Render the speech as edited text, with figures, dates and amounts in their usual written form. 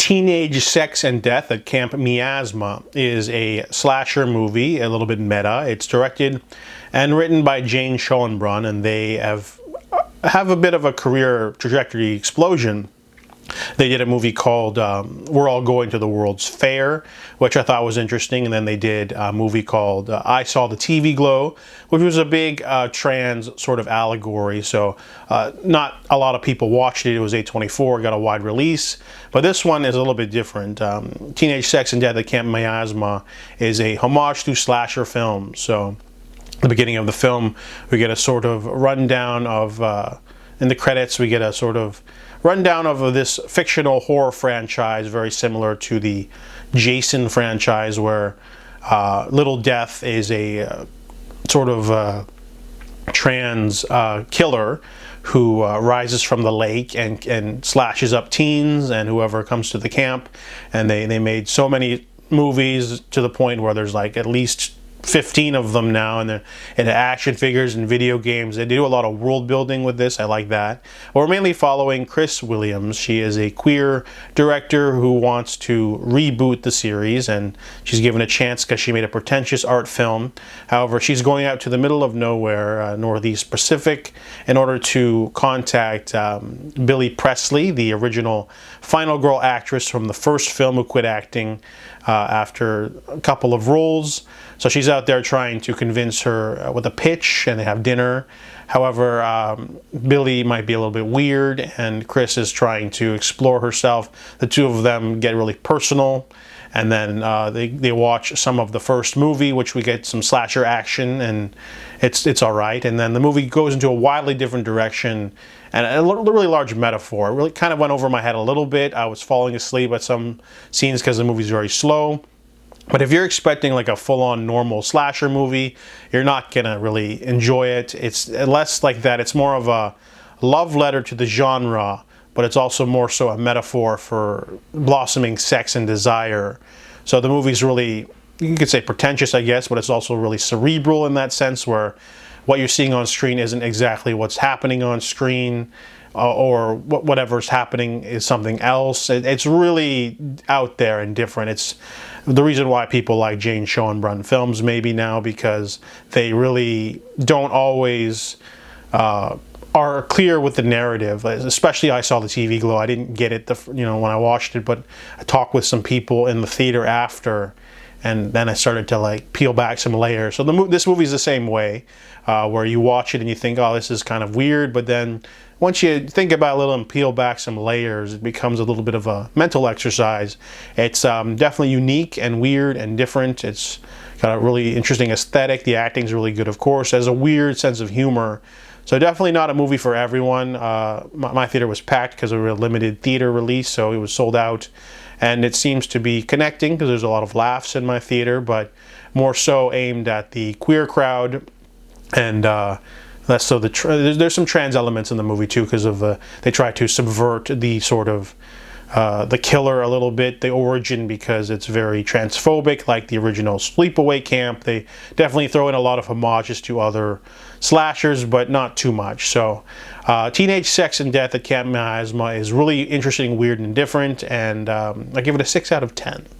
Teenage Sex and Death at Camp Miasma is a slasher movie, a little bit meta. It's directed and written by Jane Schoenbrunn, and they have a bit of a career trajectory explosion. They did a movie called We're All Going to the World's Fair, which I thought was interesting, and then they did a movie called I Saw the TV Glow, which was a big trans sort of allegory. So not a lot of people watched it. It was A24, got a wide release, but this one is a little bit different. Teenage Sex and Death at Camp Miasma is a homage to slasher films. So at the beginning of the film, we get a sort of rundown of, in the credits, we get a sort of rundown of this fictional horror franchise, very similar to the Jason franchise, where Little Death is a sort of trans killer who rises from the lake and slashes up teens and whoever comes to the camp. And they made so many movies to the point where there's like at least 15 of them now, and they're into action figures and video games. They do a lot of world building with this. I like that. We're mainly following Kris Williams. She is a queer director who wants to reboot the series, and she's given a chance because she made a pretentious art film. However, she's going out to the middle of nowhere, Northeast Pacific, in order to contact Billy Presley, the original Final Girl actress from the first film, who quit acting after a couple of roles. So she's out there trying to convince her with a pitch, and they have dinner. However, Billy might be a little bit weird, and Kris is trying to explore herself. The two of them get really personal, and then they watch some of the first movie, which we get some slasher action, and it's all right. And then the movie goes into a wildly different direction, and a really large metaphor. It really kind of went over my head a little bit. I was falling asleep at some scenes because the movie's very slow. But if you're expecting like a full-on normal slasher movie, you're not gonna really enjoy it. It's less like that. It's more of a love letter to the genre, but it's also more so a metaphor for blossoming sex and desire. So the movie's really, you could say pretentious, I guess, but it's also really cerebral in that sense, where what you're seeing on screen isn't exactly what's happening on screen, or whatever's happening is something else. It's really out there and different. It's the reason why people like Jane Schoenbrunn films maybe now, because they really don't always are clear with the narrative. Especially I Saw the TV Glow. I didn't get it when I watched it, but I talked with some people in the theater after, and then I started to like peel back some layers. So this movie's the same way, where you watch it and you think, oh, this is kind of weird, but then once you think about it a little and peel back some layers, it becomes a little bit of a mental exercise. It's definitely unique and weird and different. It's got a really interesting aesthetic. The acting's really good, of course. It has a weird sense of humor. So definitely not a movie for everyone. My theater was packed because of a limited theater release, so it was sold out. And it seems to be connecting because there's a lot of laughs in my theater, but more so aimed at the queer crowd. And so there's some trans elements in the movie too, because of they try to subvert the sort of the killer a little bit, the origin, because it's very transphobic, like the original Sleepaway Camp. They definitely throw in a lot of homages to other slashers, but not too much. So Teenage Sex and Death at Camp Miasma is really interesting, weird, and different, and I give it a 6 out of 10.